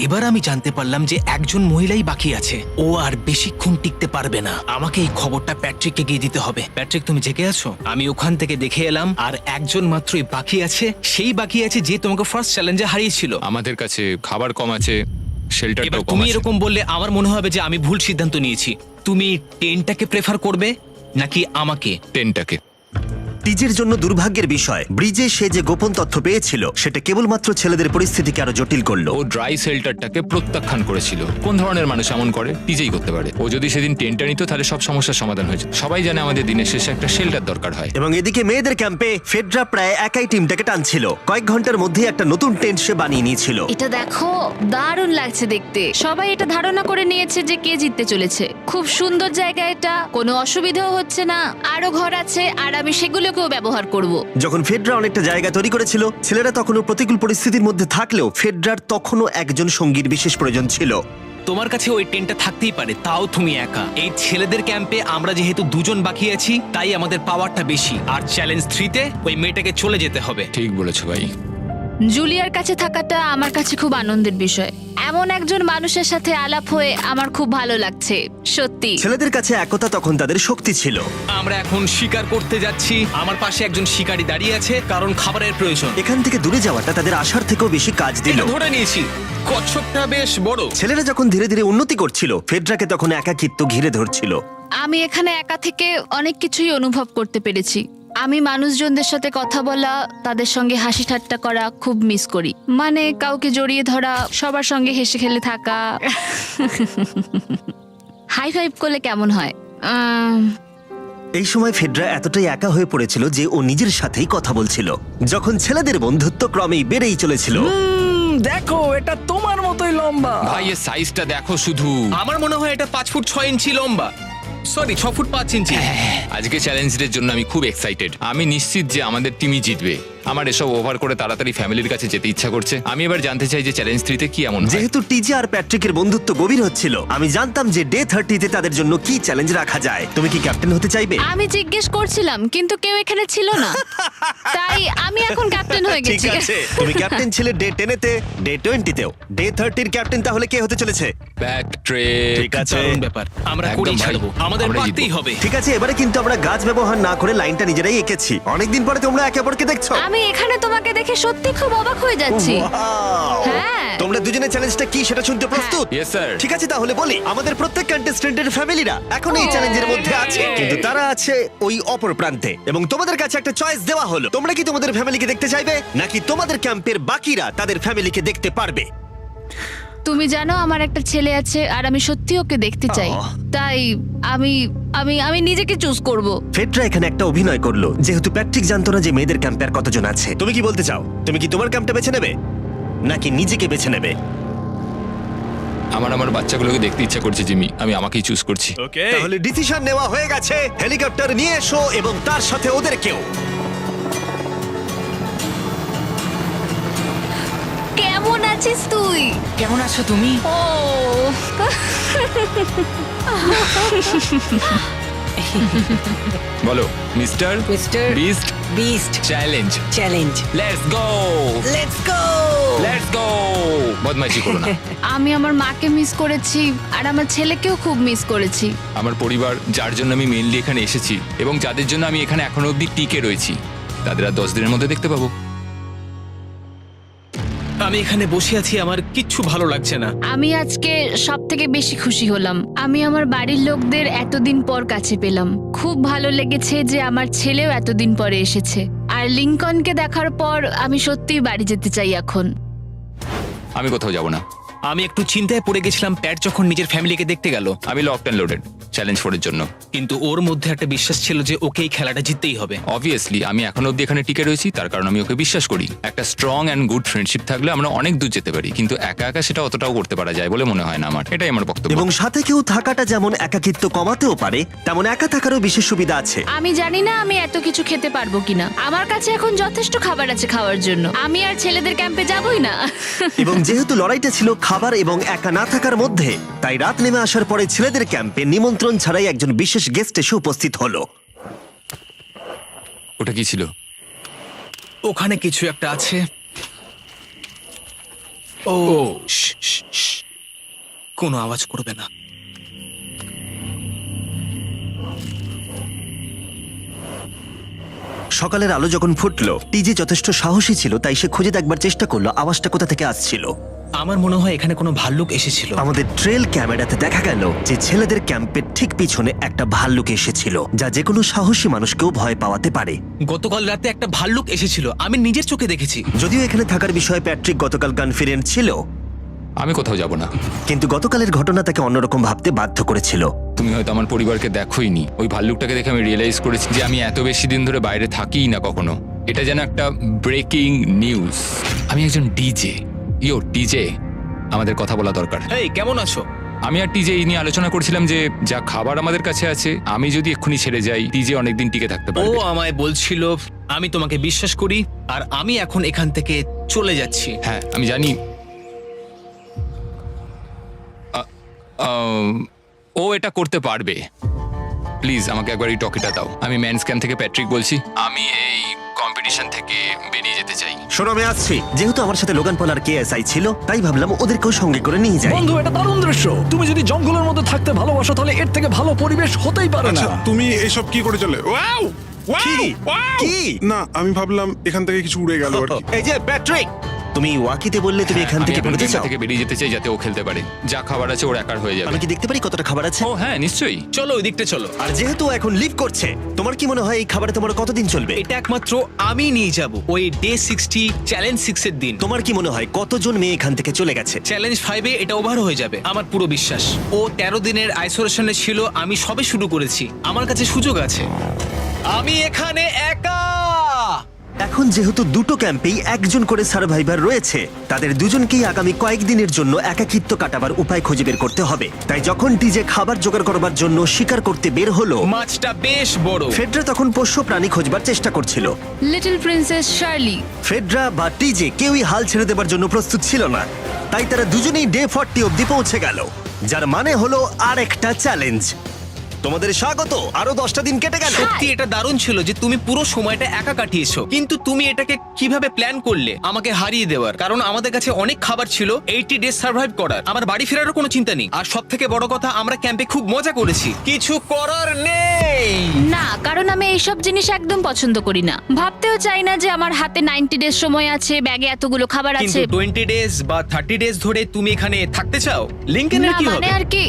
B: এবার আমি জানতে পারলাম যে একজন মহিলাই বাকি আছে। ও আর বেশিক্ষণ টিকতে পারবে না। আমাকে এই খবরটা প্যাট্রিককে গিয়ে দিতে হবে। প্যাট্রিক, তুমি জেগে আছো? আমি ওখান থেকে দেখে এলাম আর একজন মাত্রই বাকি আছে। সেই বাকি আছে যে তোমাকে ফার্স্ট চ্যালেঞ্জে হারিয়েছিল।
G: আমাদের কাছে খাবার কম আছে,
B: এবার
G: শেল্টারটাও কম
B: তুমি
G: আছে।
B: এরকম বললে আমার মনে হবে যে আমি ভুল সিদ্ধান্ত নিয়েছি। তুমি টেন্টটাকে প্রেফার করবে নাকি আমাকে?
G: টেনটাকে।
A: টিজের জন্য দুর্ভাগ্যের বিষয়, ব্রিজে সে যে গোপন তথ্য পেয়েছিল সেটা কেবলমাত্র ছেলেদের পরিস্থিতিকে আরো জটিল করলো।
G: ও ড্রাই শেল্টারটাকে প্রত্যাখ্যান করেছিল। কোন ধরনের মানুষ এমন করে? টিজেই করতে পারে। ও যদি সেদিন টেন্টটা নিত তাহলে সব সমস্যার সমাধান হয়েছে। সবাই জানে আমাদের দিনের শেষে একটা শেল্টার দরকার হয়।
A: এবং এদিকে মেয়েদের ক্যাম্পে ফেডরা প্রায় একাই টিমটাকে টানছিল। কয়েক ঘন্টার মধ্যে একটা নতুন টেন্ট সে বানিয়ে নিয়েছিল।
E: এটা দেখো, দারুণ লাগছে দেখতে। সবাই এটা ধারণা করে নিয়েছে যে কে জিততে চলেছে। খুব সুন্দর জায়গা এটা, কোনো অসুবিধাও হচ্ছে না। আরো ঘর আছে আর আমি সেগুলোকেও ব্যবহার করব।
A: যখন ফেডরা অনেকটা জায়গা তৈরি করেছিল, ছেলেরা তখনও প্রতিকূল পরিস্থিতির মধ্যে থাকলেও ফেডরার তখনও একজন সঙ্গীর বিশেষ প্রয়োজন ছিল।
B: তোমার কাছে ওই টেন্টটা থাকতেই পারে, তাও তুমি একা। এই ছেলেদের ক্যাম্পে আমরা যেহেতু দুজন বাকি আছি, তাই আমাদের পাওয়ারটা বেশি। আর চ্যালেঞ্জ 3-তে ওই মেয়েটাকে চলে যেতে হবে।
G: ঠিক বলেছো ভাই।
E: জুলিয়ার কাছে থাকাটা আমার কাছে খুব আনন্দের বিষয়। এমন একজন মানুষের সাথে আলাপ হয়ে আমার খুব ভালো লাগছে, সত্যি।
A: ছেলেদের কাছে একতা তখন তাদের শক্তি ছিল।
B: আমরা এখন শিকার করতে যাচ্ছি। আমার পাশে একজন শিকারী দাঁড়িয়ে আছে, কারণ খাবারের প্রয়োজন।
A: এখান থেকে দূরে যাওয়াটা তাদের আশার থেকেও বেশি কাজ দিল।
B: এটা ধরে নিয়েছি। কচ্ছপটা বেশ বড়।
A: ছেলেরা যখন ধীরে ধীরে উন্নতি করছিল, ফেডরাকে তখন একাকিত্ব ঘিরে ধরছিল।
E: আমি এখানে একা থেকে অনেক কিছুই অনুভব করতে পেরেছি। আমি মানুষজনদের সাথে কথা বলা, তাদের সঙ্গে হাসি ঠাট্টা করা খুব মিস করি। মানে কাউকে জড়িয়ে ধরা, সবার সঙ্গে হেসে খেলে থাকা। হাই ফাইভ করলে কেমন হয়?
A: এই সময় ফেডরা এতটাই একা হয়ে পড়েছিল যে ও নিজের সাথেই কথা বলছিল। যখন ছেলেদের বন্ধুত্ব ক্রমেই বেড়েই চলেছিল,
F: দেখো, এটা তোমার মতোই লম্বা।
G: ভাই এর সাইজটা দেখো শুধু।
B: আমার মনে হয় এটা 5 ফুট 6 ইঞ্চি লম্বা। সরি, 6 ফুট 5 ইঞ্চি।
G: আজকে চ্যালেঞ্জের জন্য আমি খুব এক্সাইটেড। আমি নিশ্চিত যে আমাদের টিমই জিতবে। আমার এসব ওভার করে তাড়াতাড়ি ফ্যামিলির কাছে যেতে ইচ্ছা করছে। আমি এবার জানতে চাই যে চ্যালেঞ্জ 3-তে কি এমন হয়।
A: যেহেতু টিজে আর প্যাট্রিকের বন্ধুত্ব গভীর হচ্ছিল, আমি জানতাম যে ডে 30-তে তাদের জন্য কি চ্যালেঞ্জ রাখা যায়। তুমি কি ক্যাপ্টেন হতে চাইবে?
E: আমি জিজ্ঞেস করছিলাম, কিন্তু কেউ এখানে ছিল না, তাই আমি এখন ক্যাপ্টেন হয়ে
A: ঠিক
E: গেছি।
A: আছে, তুমি ক্যাপ্টেন ছিলে ডে 10-তে, ডে 20-তেও। ডে 30-র ক্যাপ্টেন তাহলে কে হতে চলেছে?
G: প্যাট্রিক।
A: ঠিক আছে,
B: দারুণ ব্যাপার। আমরা
G: একদম
B: করেই
G: ভাই।
B: ছাড়বো। আমাদের
G: আমরা
B: পারতেই
G: জিতবো।
B: হবে।
A: ঠিক আছে। এবারে কিন্তু আমরা গাছ ব্যবহার না করে লাইনটা নিজেরাই এঁকেছি। অনেকদিন পরে তোমরা একে অপরকে দেখছো।
E: আমি এখানে তোমাকে দেখে সত্যি খুব অবাক হয়ে যাচ্ছি।
A: Wow!
E: হ্যাঁ।
A: তোমরা দুজনের চ্যালেঞ্জটা কি সেটা শুনতে প্রস্তুত?
G: Yes, sir.
A: ঠিক আছে, তাহলে বলি, আমাদের প্রত্যেক কন্টেস্টেন্টের ফ্যামিলিরা এখন এই চ্যালেঞ্জের মধ্যে আছে, কিন্তু তারা আছে ওই অপর প্রান্তে। এবং তোমাদের কাছে একটা চয়েস দেওয়া হলো, তোমরা কি তোমাদের ফ্যামিলিকে দেখতে চাইবে নাকি তোমাদের ক্যাম্পের বাকিরা তাদের ফ্যামিলিকে দেখতে পারবে?
E: তুমি জানো আমার একটা ছেলে আছে আর আমি সত্যি ওকে দেখতে চাই। তাই আমি আমি আমি নিজেকে চুজ করব।
A: ফেডরা এখানে একটা অভিনয় করলো, যেহেতু প্যাট্রিক জানতো না যে মেয়েদের ক্যাম্পে আর কতজন আছে। তুমি কি বলতে চাও? তুমি কি তোমার ক্যাম্পটা বেছে নেবে নাকি নিজেকে বেছে নেবে?
G: আমার বাচ্চাগুলোকে দেখতে ইচ্ছা করছে জিমি। আমি আমাকেই চুজ করছি।
A: তাহলে ডিসিশন নেওয়া হয়ে গেছে। হেলিকপ্টার নিয়ে এসো এবং তার সাথে ওদেরকেও।
E: কেমন আছিস তুই?
J: কেমন আছো তুমি?
E: ও
G: বলো mister
J: mister
G: beast
J: beast
G: challenge.
J: Challenge.
G: Let's go,
J: let's go.
G: Let's go. বদমাইশি করো না।
E: আমি আমার মাকে মিস করেছি আর আমার ছেলেকেও খুব মিস করেছি।
G: আমার পরিবার, যার জন্য আমি মেইনলি এখানে এসেছি এবং যাদের জন্য আমি এখানে এখনো অবধি টিকে রয়েছি, তাদের আর 10 দিনের মধ্যে দেখতে পাবো।
B: আমি এখানে বসে আছি, আমার কিচ্ছু ভালো লাগছে না।
E: আমি আজকে সব থেকে বেশি খুশি হলাম। আমি আমার বাড়ির লোকদের এতদিন পর কাছে পেলাম। খুব ভালো লেগেছে যে আমার ছেলেও এতদিন পরে এসেছে। আর লিংকনকে দেখার পর আমি সত্যিই বাড়ি যেতে চাই এখন।
G: আমি কোথাও যাব না।
B: আমি একটু চিন্তায় পড়ে গেছিলাম প্যাট যখন নিজের ফ্যামিলিকে দেখতে গেল,
G: আমি লকড অ্যান্ড লোডেড চ্যালেঞ্জ 4 এর জন্য।
B: কিন্তু ওর মধ্যে একটা বিশ্বাস ছিল যে ওকে এই খেলাটা জিততেই হবে।
G: অবভিয়াসলি আমি এখনো অব্দি এখানে টিকে রয়েছি, তার কারণ আমি ওকে বিশ্বাস করি। একটা স্ট্রং অ্যান্ড গুড ফ্রেন্ডশিপ থাকলে আমরা অনেক দূর যেতে পারি, কিন্তু একা একা সেটা অতটাও করতে পারা যায় বলে মনে হয় না আমার। এটাই আমার বক্তব্য।
A: এবং সাথে কেউ থাকাটা যেমন একাকিত্ব কমাতেও পারে, তেমন একা থাকারও বিশেষ সুবিধা আছে।
E: আমি জানি না আমি এত কিছু খেতে পারবো কিনা। আমার কাছে এখন যথেষ্ট খাবার আছে খাওয়ার জন্য। আমি আর ছেলেদের ক্যাম্পে যাবই না।
A: এবং যেহেতু লড়াইটা ছিল খাবার এবং একা না থাকার মধ্যে, তাই রাত নেমে আসার পরে ছেলেদের ক্যাম্পে নিমন্ত্রণ ছাড়াই একজন বিশেষ গেস্ট এসে উপস্থিত হলো।
G: ওটা কি ছিল?
B: ওখানে কিছু একটা আছে। ও শ্, শ্, শ্। কোনো আওয়াজ করবে না।
A: সকালের আলো যখন ফুটলো, টিজে যথেষ্ট সাহসী ছিল, তাই সে খুঁজে দেখবার চেষ্টা করলো আওয়াজটা কোথা থেকে আসছিল।
B: আমার মনে হয় এখানে কোনো ভাল্লুক এসেছিল।
A: আমাদের ট্রেল ক্যামেরাতে দেখা গেল যে ছেলেদের ক্যাম্পের ঠিক পিছনে একটা ভাল্লুক এসেছিল, যা যে কোনো সাহসী মানুষকেও ভয় পাওয়াতে পারে।
B: গতকাল রাতে একটা ভাল্লুক এসেছিল, আমি নিজের চোখে দেখেছি।
A: যদিও এখানে থাকার বিষয়ে প্যাট্রিক গতকাল কনফিডেন্ট ছিল,
G: আমি কোথাও যাব না।
A: কিন্তু গতকালের ঘটনা তাকে অন্যরকম ভাবতে বাধ্য করেছিল।
G: তুমি হয়তো আমার পরিবারকে দেখোইনি। ওই ভাল্লুকটাকে দেখে আমি রিয়েলাইজ করেছি যে আমি এত বেশি দিন ধরে বাইরে থাকিই না কখনো। এটা যেন একটা ব্রেকিং নিউজ। আমি একজন ডিজে। ডিজে, আমাদের কথা বলা দরকার।
B: এই কেমন আছো?
G: আমি আর টিজে এই নিয়ে আলোচনা করছিলাম যে যা খাবার আমাদের কাছে আছে, আমি যদি এক্ষুনি ছেড়ে যাই, টিজে অনেকদিন টিকে থাকতে
B: ও
G: পারবে।
B: আমায় বলছিল আমি তোমাকে বিশ্বাস করি, আর আমি এখন এখান থেকে চলে যাচ্ছি।
G: হ্যাঁ আমি জানি। ও এটা করতে পারবে। প্লিজ আমাকে একবার এই টকিটা দাও। আমি ম্যানস ক্যাম্প থেকে প্যাট্রিক বলছি। আমি এই কম্পিটিশন থেকে বেরিয়ে যেতে চাই।
A: শোনো, আমি আসছি। যেহেতু আমার সাথে লোগান পল আর কেএসআই ছিল, তাই ভাবলাম ওদেরকেও সঙ্গে করে নিয়ে যাই।
F: বন্ধু, এটা দারুণ দৃশ্য। তুমি যদি জঙ্গলের মধ্যে থাকতে ভালোবাসো, তাহলে এর থেকে ভালো পরিবেশ হতেই পারে না।
K: আচ্ছা, তুমি এসব কি করে চলে? ওয়াও
A: কি? কি?
K: না, আমি ভাবলাম এখান থেকে কিছু উড়ে গেল আর কি।
A: এই যে প্যাট্রিক, তুমি ওয়াকিতে বললে তুমি এখান
G: আমি
A: থেকে
G: এখন
A: বেরোতে
G: গেমটা
A: চাও।
G: থেকে বেরিয়ে যেতে চাই যাতে ও খেলতে পারে। যা খাবার আছে ওর একার হয়ে যাবে।
A: আমি কি দেখতে পারি কতটা খাবার আছে?
G: ও হ্যাঁ নিশ্চয়ই।
B: চলো ওই দিকটা চলো।
A: আর যেহেতু ও এখন লিভ করছে, তোমার কি মনে হয় এই খাবারে তোমার কতদিন চলবে?
B: এটা একমাত্র আমি নিয়ে যাব ওই ডে 60 চ্যালেঞ্জ 6 এর দিন।
A: তোমার কি মনে হয় কতজন মেয়ে এখান থেকে চলে গেছে?
B: চ্যালেঞ্জ 5 এ এটা ওভার হয়ে যাবে, আমার পুরো বিশ্বাস। ও 13 দিনের আইসোলেশনে ছিল, আমি সবে শুরু করেছি। আমার কাছে সুযোগ আছে। আমি এখানে একা।
A: এখন যেহেতু দুটো ক্যাম্পেই একজন করে সার্ভাইভার রয়েছে, তাদের দুজনকেই আগামী কয়েকদিনের জন্য একাকিত্ব কাটাবার উপায় খুঁজে বের করতে হবে। তাই যখন টিজে খাবার জোগাড় করবার জন্য শিকার করতে বের হলো,
B: মাছটা বেশ বড়।
A: ফেডরা তখন পোষ্য প্রাণী খোঁজবার চেষ্টা করছিল।
E: Little princess Shirley.
A: ফেডরা বা টিজে কেউই হাল ছেড়ে দেবার জন্য প্রস্তুত ছিল না, তাই তারা দুজনেই ডে 40 অব্দি পৌঁছে গেল, যার মানে হলো আর একটা চ্যালেঞ্জ। তোমাদের স্বাগত। আরো 10টা দিন কেটে গেল।
B: সত্যি এটা দারুণ ছিল যে তুমি পুরো সময়টা একা কাটিয়েছো, কিন্তু তুমি এটাকে কিভাবে প্ল্যান করলে আমাকে হারিয়ে দেওয়ার? কারণ আমাদের কাছে অনেক খাবার ছিল 80 ডেজ সার্ভাইভ করার। আমার বাড়ি ফেরারও কোনো চিন্তা নেই। আর সব থেকে বড় কথা, আমরা ক্যাম্পে খুব মজা করেছি। কিছু করার নেই।
E: না, কারণ আমি এইসব জিনিস একদম পছন্দ করি না। ভাবতেও চাই না যে আমার হাতে 90 ডেজ সময় আছে, ব্যাগে এতগুলো খাবার
B: কিন্তু
E: আছে।
B: 20 ডেজ বা 30 ডেজ ধরে তুমি এখানে থাকতে চাও? লিংকেনের
E: না,
B: কি
E: মানে
B: হবে?
E: আর কি,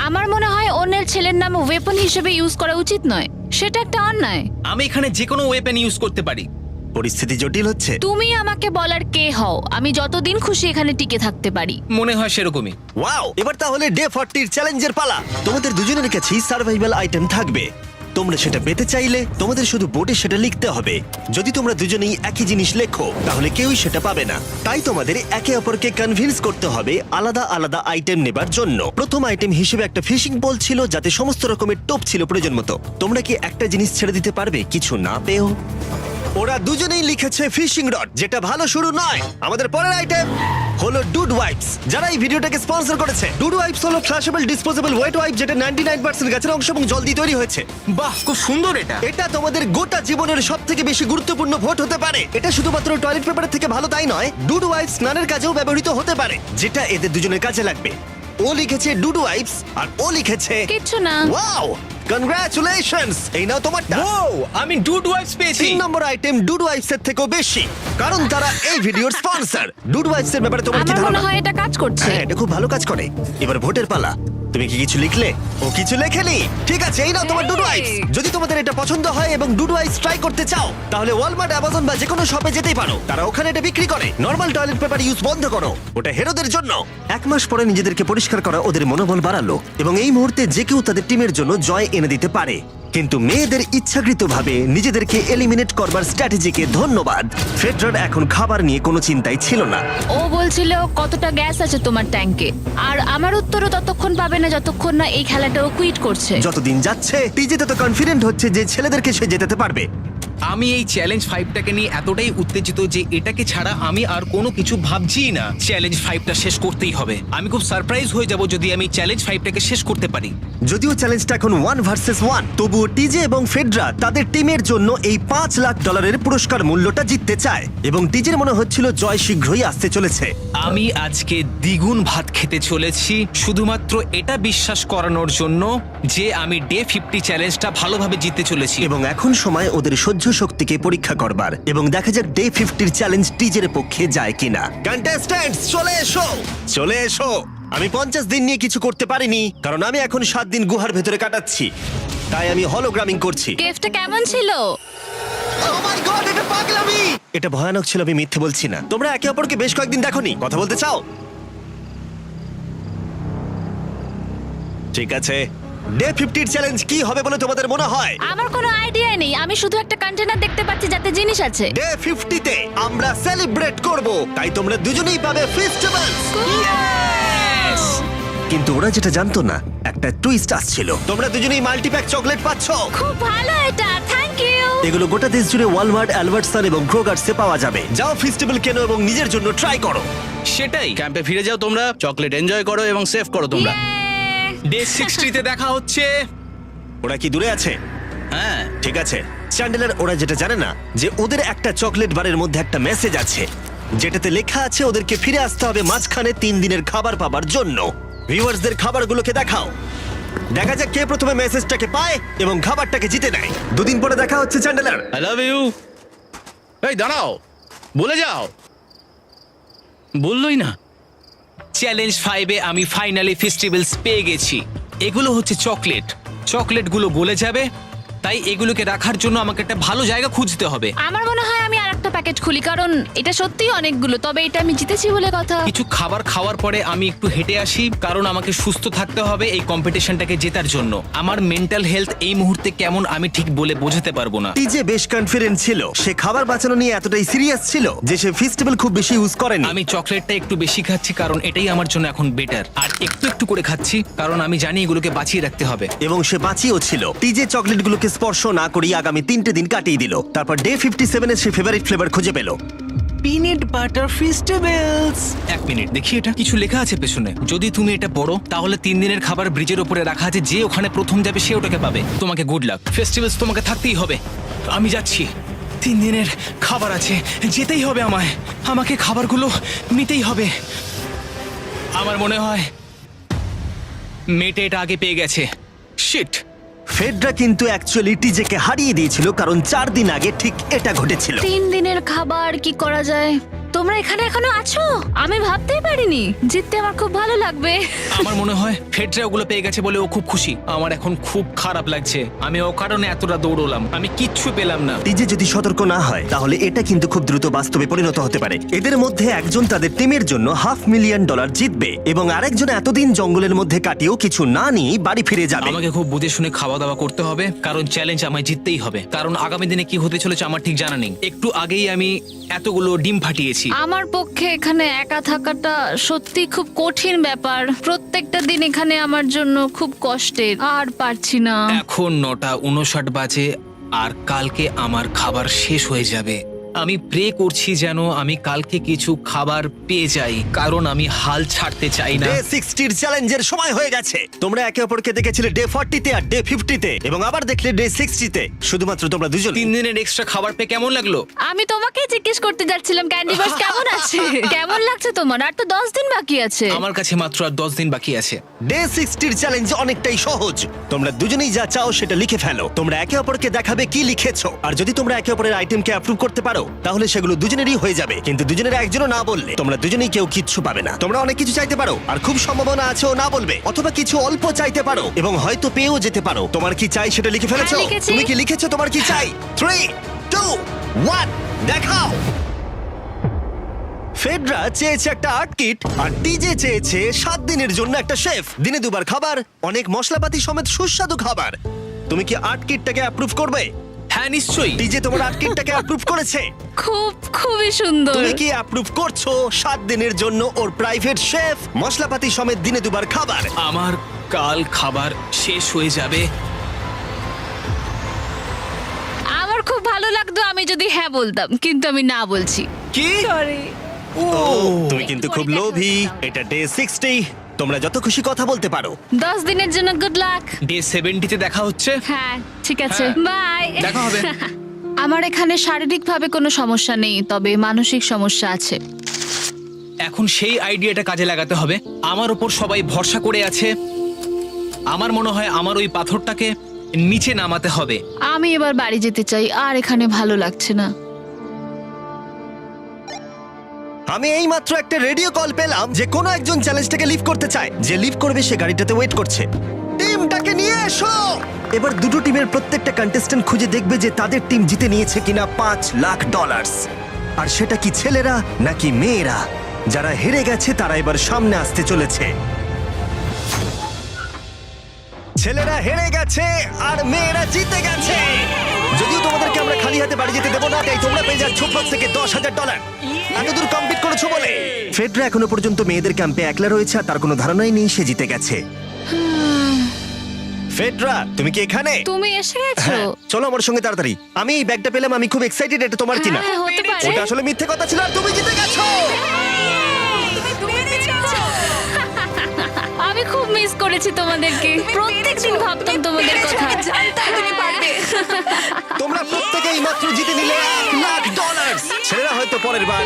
E: আমার মনে হয় অন্যের ছেলের নাম ওয়েপন হিসেবে ইউজ করা উচিত নয়। সেটা একটা অন্যায়।
B: আমি এখানে যে কোনো ওয়েপেন ইউজ করতে পারি।
A: পরিস্থিতি জটিল হচ্ছে।
E: তুমি আমাকে বলার কে হও? আমি যতদিন খুশি এখানে টিকে থাকতে পারি।
B: মনে হয় সেরকমই।
A: ওয়াও, এবার তাহলে ডে 40 চ্যালেঞ্জের পালা। তোমাদের দুজনের কাছেই সার্ভাইভাল আইটেম থাকবে। তোমরা সেটা পেতে চাইলে তোমাদের শুধু বোর্ডে সেটা লিখতে হবে। যদি তোমরা দুজনেই একই জিনিস লেখো, তাহলে কেউই সেটা পাবে না। তাই তোমাদের একে অপরকে কনভিন্স করতে হবে আলাদা আলাদা আইটেম নেবার জন্য। প্রথম আইটেম হিসেবে একটা ফিশিং পোল ছিল, যাতে সমস্ত রকমের টোপ ছিল প্রয়োজন মতো। তোমরা কি একটা জিনিস ছেড়ে দিতে পারবে কিছু না পেও? ওরা দুজনেই লিখেছে ফিশিং রড, যেটা ভালো শুরু নয়। আমাদের পরের আইটেম হলো ডুড ওয়াইপস, যারা এই ভিডিওটাকে স্পন্সর করেছে। ডুড ওয়াইপস হলো ফ্ল্যাশেবল ডিসপোজেবল ওয়েট ওয়াইপ, যেটা 99% গাছের অংশ এবং জল দিয়ে তৈরি হয়েছে।
B: বাহ, খুব সুন্দর এটা।
A: এটা তোমাদের গোটা জীবনের সবথেকে বেশি গুরুত্বপূর্ণ ভোট হতে পারে। এটা শুধুমাত্র টয়লেট পেপারের থেকে ভালো তাই নয়, ডুড ওয়াইপস স্নানের কাজেও ব্যবহৃত হতে পারে, যেটা এদের দুজনের কাজে লাগবে। ও লিখেছে ডুড ওয়াইপস, আর ও লিখেছে
E: কিচ্ছু না।
A: Wow, congratulations! এই নাও তোমারটা।
B: ও, আমি ডুড ওয়াইপস পেয়েছি।
A: 3 নম্বর আইটেম ডুড ওয়াইপস এর থেকেও বেশি, কারণ তারা এই ভিডিওর স্পন্সর। ডুড ওয়াইপস এর ব্যাপারে তোমার কি
E: আমার মনে
A: ধারণা?
E: হয় এটা কাজ করছে।
A: হ্যাঁ, এটা খুব ভালো কাজ করে। এবার ভোটের পালা। তুমি কি কিছু লিখলে? ও কিছু লেখেনি। ঠিক আছে, এই নাও তোমার ডুডু আইস। যদি তোমাদের এটা পছন্দ হয় এবং ডুডু আইস ট্রাই করতে চাও তাহলে ওয়ালমার্ট, অ্যামাজন বা যে কোনো শপে যেতেই পারো। তারা ওখানে এটা বিক্রি করে। নর্মাল টয়লেট পেপার ইউজ বন্ধ করো, ওটা হেরোদের জন্য। 1 মাস পরে নিজেদেরকে পরিষ্কার করা ওদের মনোবল বাড়ালো এবং এই মুহূর্তে যে কেউ তাদের টিমের জন্য জয় এনে দিতে পারে। কিন্তু মেয়েদের ইচ্ছাকৃতভাবে নিজেদেরকে এলিমিনেট করবার স্ট্র্যাটেজিকে ধন্যবাদ। ফেডরার এখন খাবার নিয়ে কোনো চিন্তাই ছিল না।
E: ও বলছিল কতটা গ্যাস আছে তোমার ট্যাঙ্কে, আর আমার উত্তরও ততক্ষণ পাবে না যতক্ষণ না এই খেলাটা ও কুইট করছে।
A: যতদিন যাচ্ছে টিজে তত কনফিডেন্ট হচ্ছে যে ছেলেদেরকে সে জেতাতে পারবে।
B: আমি এই চ্যালেঞ্জ 5টাকে নিয়ে এতটাই উত্তেজিত যে এটাকে ছাড়া আমি আর কোনো কিছু ভাবছিই না। চ্যালেঞ্জ 5টা শেষ করতেই হবে। আমি খুব সারপ্রাইজ হয়ে যাব যদি আমি চ্যালেঞ্জ 5টাকে শেষ করতে পারি।
A: যদিও চ্যালেঞ্জটা এখন 1 ভার্সেস 1, তবুও টিজে এবং ফেডরা তাদের টিমের জন্য এই $5 লাখ পুরস্কার মূল্যটা জিততে চায় এবং টিজের মনে হচ্ছিল জয় শীঘ্রই আসতে চলেছে।
B: আমি আজকে দ্বিগুণ ভাত খেতে চলেছি শুধুমাত্র এটা বিশ্বাস করানোর জন্য যে আমি ডে 50 চ্যালেঞ্জটা ভালোভাবে জিততে চলেছি।
A: এবং এখন সময় ওদের সহ্য শক্তিকে পরীক্ষা করবার এবং দেখা যাক ডে 50 চ্যালেঞ্জ টিজের পক্ষে যায় কিনা। কন্টেস্ট্যান্টস চলে এসো, চলে এসো। আমি 50 দিন নিয়ে কিছু করতে পারিনি কারণ আমি এখন 7 দিন গুহার ভেতরে কাটাচ্ছি, তাই আমি হলোগ্রামিং করছি।
E: কেভটা কেমন ছিল?
A: Oh my God, এটা পাগলামি! এটা ভয়ানক ছিল, আমি মিথ্যে বলছি না। তোমরা একে অপরকে বেশ কয়েকদিন দেখোনি, কথা বলতে চাও? ঠিক আছে, ডে 50 চ্যালেঞ্জ কি হবে বলে তোমাদের মনে হয়?
E: আমার কোনো আইডিয়া নেই, আমি শুধু একটা কন্টেনার দেখতে পাচ্ছি যাতে জিনিস আছে।
A: ডে 50 তে আমরা সেলিব্রেট করব, তাই তোমরা দুজনেই পাবে ফেস্টিভ্যালস। কিন্তু ওরা যেটা জানতো না, একটা টুইস্ট আসছিল। তোমরা দুজনেই মাল্টিপ্যাক চকলেট পাচ্ছ।
E: খুব ভালো এটা, থ্যাংক ইউ।
A: এগুলো গোটা দেশ জুড়ে ওয়ালমার্ট, অ্যালবার্টসন এবং ক্রোগার্সে পাওয়া যাবে। যাও ফেস্টিভ্যাল কেনো এবং নিজের জন্য ট্রাই করো।
B: সেটাই,
L: ক্যাম্পে ফিরে যাও তোমরা, চকলেট এনজয় করো এবং সেভ করো তোমরা।
B: ডে 60 তে দেখা হচ্ছে।
A: ওরা কি দূরে আছে?
L: হ্যাঁ,
A: ঠিক আছে চ্যান্ডেলার, ওরা যেটা জানে না যে ওদের একটা চকলেট বারের মধ্যে একটা মেসেজ আছে যেটাতে লেখা আছে ওদেরকে ফিরে আসতে হবে মাঝখানে 3 দিনের খাবার পাবার জন্য। ভিউয়ার্সদের খাবারগুলোকে দেখাও, দেখা যাক কে প্রথমে মেসেজটাকে পায় এবং খাবারটাকে জিতে নেয়। 2 দিন পরে দেখা হচ্ছে চ্যান্ডেলার।
L: I love you. এই দাঁড়াও, বলে যাও। বললোই না।
B: চ্যালেঞ্জ 5-এ আমি ফাইনালি ফেস্টিভ্যালস পেয়ে গেছি। এগুলো হচ্ছে চকলেট, চকলেটগুলো গলে যাবে, তাই এগুলোকে রাখার জন্য আমাকে একটা ভালো জায়গা খুঁজতে হবে।
E: আমার মনে হয় আমি আরেকটা প্যাকেট খুলি, কারণ এটা সত্যিই অনেকগুলো, তবে এটা আমি জিতেছি বলে কথা।
B: কিছু খাবার খাওয়ার পরে আমি একটু হেঁটে আসি, কারণ আমাকে সুস্থ থাকতে হবে এই কম্পিটিশনটাকে জেতার জন্য। আমার মেন্টাল হেলথ এই মুহূর্তে কেমন আমি ঠিক বলে বোঝাতে পারবো না।
A: টিজে বেশ কনফিডেন্ট ছিল, সে খাবার বাঁচানো নিয়ে এতটাই সিরিয়াস ছিল যে সে ফেস্টিভ্যাল খুব বেশি ইউজ করেনি।
B: আমি চকলেটটা একটু বেশি খাচ্ছি কারণ এটাই আমার জন্য এখন বেটার, আর একটু একটু করে খাচ্ছি কারণ আমি জানি এগুলোকে বাঁচিয়ে রাখতে হবে।
A: এবং সে বাঁচিয়েও ছিল। টিজে চকলেটগুলোকে স্পর্শ না করি আগামী 3টে দিন কাটিয়ে দিল। তারপর ডে 57 সে ফেভারিট ফ্লেভার খুঁজে পেল।
B: Peanut butter festivals. 1 মিনিট দেখি, এটা কিছু লেখা আছে পেছনে। যদি তুমি এটা পড়ো তাহলে 3 দিনের খাবার ব্রিজের উপরে রাখা আছে, যে ওখানে প্রথম যাবে সে ওটাকে পাবে। তোমাকে গুড লাক। ফেস্টিভ্যালস তোমাকে থাকতেই হবে। আমি যাচ্ছি, 3 দিনের খাবার আছে, যেতেই হবে আমায়। আমাকে খাবারগুলো নিতেই হবে। আমার মনে হয় মেটে এটা আগে পেয়ে গেছে। শিট।
A: ফেডরা কিন্তু অ্যাকচুয়ালি টিজেকে হারিয়ে দিয়েছিল কারণ 4 দিন আগে ঠিক এটা ঘটেছিল।
E: 3 দিনের খাবার কি করা যায়? তোমরা এখানে এখনো আছো? আমি ভাবতেই পারিনি। জিততে আমার খুব ভালো লাগবে।
B: আমার মনে হয় ফেডরা ওগুলো পেয়ে গেছে বলে ও খুব খুশি। আমার এখন খুব খারাপ লাগছে, আমি ও কারণে এতটা দৌড়লাম, আমি কিচ্ছু পেলাম না।
A: টিজে যদি সতর্ক না হয় তাহলে এটা কিন্তু খুব দ্রুত বাস্তবে পরিণত হতে পারে। এদের মধ্যে একজন তাদের টিমের জন্য $500,000 জিতবে এবং আরেকজন এতদিন জঙ্গলের মধ্যে কাটিয়েও কিছু না নিয়ে বাড়ি ফিরে যাবে।
B: আমাকে খুব বুঝে শুনে খাওয়া দাওয়া করতে হবে, কারণ চ্যালেঞ্জ আমায় জিততেই হবে। কারণ আগামী দিনে কি হতে চলেছে আমার ঠিক জানা নেই। একটু আগেই আমি এতগুলো ডিম ফাটিয়েছি।
E: আমার পক্ষে এখানে একা থাকাটা সত্যি খুব কঠিন ব্যাপার। প্রত্যেকটা দিন এখানে আমার জন্য খুব কষ্টের, আর পারছি না।
B: এখন 9:59 বাজে আর কালকে আমার খাবার শেষ হয়ে যাবে। আমি প্রে করছি যেন আমি কালকে কিছু খাবার পেয়ে যাই, কারণ আমি হাল ছাড়তে চাই না।
A: ডে 60 চ্যালেঞ্জের সময় হয়ে গেছে। তোমরা একে অপরকে দেখেছিলে ডে 40 তে আর ডে 50 তে এবং আবার দেখলে ডে 60 তে। শুধুমাত্র তোমরা দুজন।
B: 3 দিনের এক্সট্রা খাবার পেয়ে কেমন লাগলো?
E: আমি তোমাকে জিজ্ঞেস করতে যাচ্ছিলাম ক্যান্ডি বাস কেমন আছে। কেমন লাগছে তোমার? আর তো 10 দিন বাকি আছে।
B: আমার কাছে মাত্র আর 10 দিন বাকি আছে।
A: ডে 60 চ্যালেঞ্জ অনেকটাই সহজ। তোমরা দুজনেই যা চাও সেটা লিখে ফেলো। তোমরা একে অপরকে দেখাবে কি লিখেছো, আর যদি তোমরা একে অপরের আইটেমকে অ্যাপ্রুভ করতে পারো পারো তাহলে সেগুলো দুজনেরই হয়ে যাবে, কিন্তু দুজনের একজনও না বললে তোমরা দুজনেই কেউ কিচ্ছু পাবে না। তোমরা অনেক কিছু চাইতে পারো আর খুব সম্ভাবনা আছে ও না বলবে, অথবা কিছু অল্প চাইতে পারো এবং হয়তো পেয়েও যেতে পারো। তোমার কি চাই সেটা লিখে ফেলেছো?
E: হ্যাঁ, লিখেছি।
A: তুমি কি লিখেছো তোমার কি চাই? 3, 2, 1 দেখাও। ফেডরা চেয়েছে একটা আর্ট কিট আর টিজে চেয়েছে 7 দিনের জন্য একটা শেফ, দিনে 2 বার খাবার, অনেক মশলাপাতি সমেত সুস্বাদু খাবার। তুমি কি আর্ট কিটটাকে অ্যাপ্রুভ করবে?
B: হ্যাঁ নিশ্চয়ই।
A: টিজে তোমার আর্ট কিটটাকে অ্যাপ্রুভ করেছে।
E: খুবই সুন্দর।
A: তুমি কি অ্যাপ্রুভ করছো 7 দিনের জন্য ওর প্রাইভেট শেফ, মশলাপাতি সমেত দিনে 2 বার খাবার?
B: আমার কাল খাবার শেষ হয়ে যাবে।
E: আমার খুব ভালো লাগতো আমি যদি হ্যাঁ বলতাম, কিন্তু আমি না বলছি।
B: কি?
A: তুমি কিন্তু খুব লোভী। এটা ডে 60, তোমরা যত খুশি কথা বলতে পারো।
E: 10 দিনের জন্য গুড লাক।
B: ডে 70-তে দেখা হচ্ছে।
E: হ্যাঁ ঠিক আছে,
B: হ্যাঁ।
E: বাই।
B: দেখা হবে।
E: আমার এখানে শারীরিকভাবে কোনো সমস্যা নেই, তবে মানসিক সমস্যা আছে।
B: এখন সেই আইডিয়াটা কাজে লাগাতে হবে। আমার উপর সবাই ভরসা করে আছে, আমার মনে হয় আমার ওই পাথরটাকে নিচে নামাতে হবে।
E: আমি এবার বাড়ি যেতে চাই, আর এখানে ভালো লাগছে না।
A: আমি এইমাত্র একটা রেডিও কল পেলাম যে কোনো একজন চ্যালেঞ্জটাকে লিভ করতে চায়। যে লিভ করবে সে গাড়িটাতে ওয়েট করছে। টিমটাকে নিয়ে এসো। এবার দুটো টিমের প্রত্যেকটা কন্টেস্ট্যান্ট খুঁজে দেখবে যে তাদের টিম জিতে নিয়েছে কিনা $5 লাখ। আর সেটা কি ছেলেরা নাকি মেয়েরা? যারা হেরে গেছে তারা এবার সামনে আসতে চলেছে। ছেলেরা হেরে গেছে আর মেয়েরা জিতে গেছে। যদিও তোমাদেরকে আমরা খালি হাতে বাড়ি যেতে দেবো না, তাই তোমরা পেয়ে যাচ্ছ প্রত্যেকে $10,000। এতদূর কমপ্লিট করেছো বলে। ফেডরা এখনো পর্যন্ত মেয়েদের ক্যাম্পে একলা রয়েছে আর তার কোনো ধারণাই নেই সে জিতে গেছে। ফেডরা তুমি কি এখানে?
E: তুমি এসে গেছো?
A: হ্যাঁ, চলো আমার সঙ্গে তাড়াতাড়ি। আমি এই ব্যাগটা পেলাম, আমি খুব এক্সাইটেড। এটা তোমার কিনা?
E: হ্যাঁ, হতে পারে।
A: ওটা আসলে মিথ্যে কথা ছিল আর তুমি জিতে গেছো।
E: আমি খুব মিস করেছি তোমাদেরকে। প্রত্যেকদিন ভাবতাম তোমাদের কথা।
A: তোমরা প্রত্যেকেই মাত্র জিতে নিলে $1 লাখ। ছেলেরা হয়তো পরের বার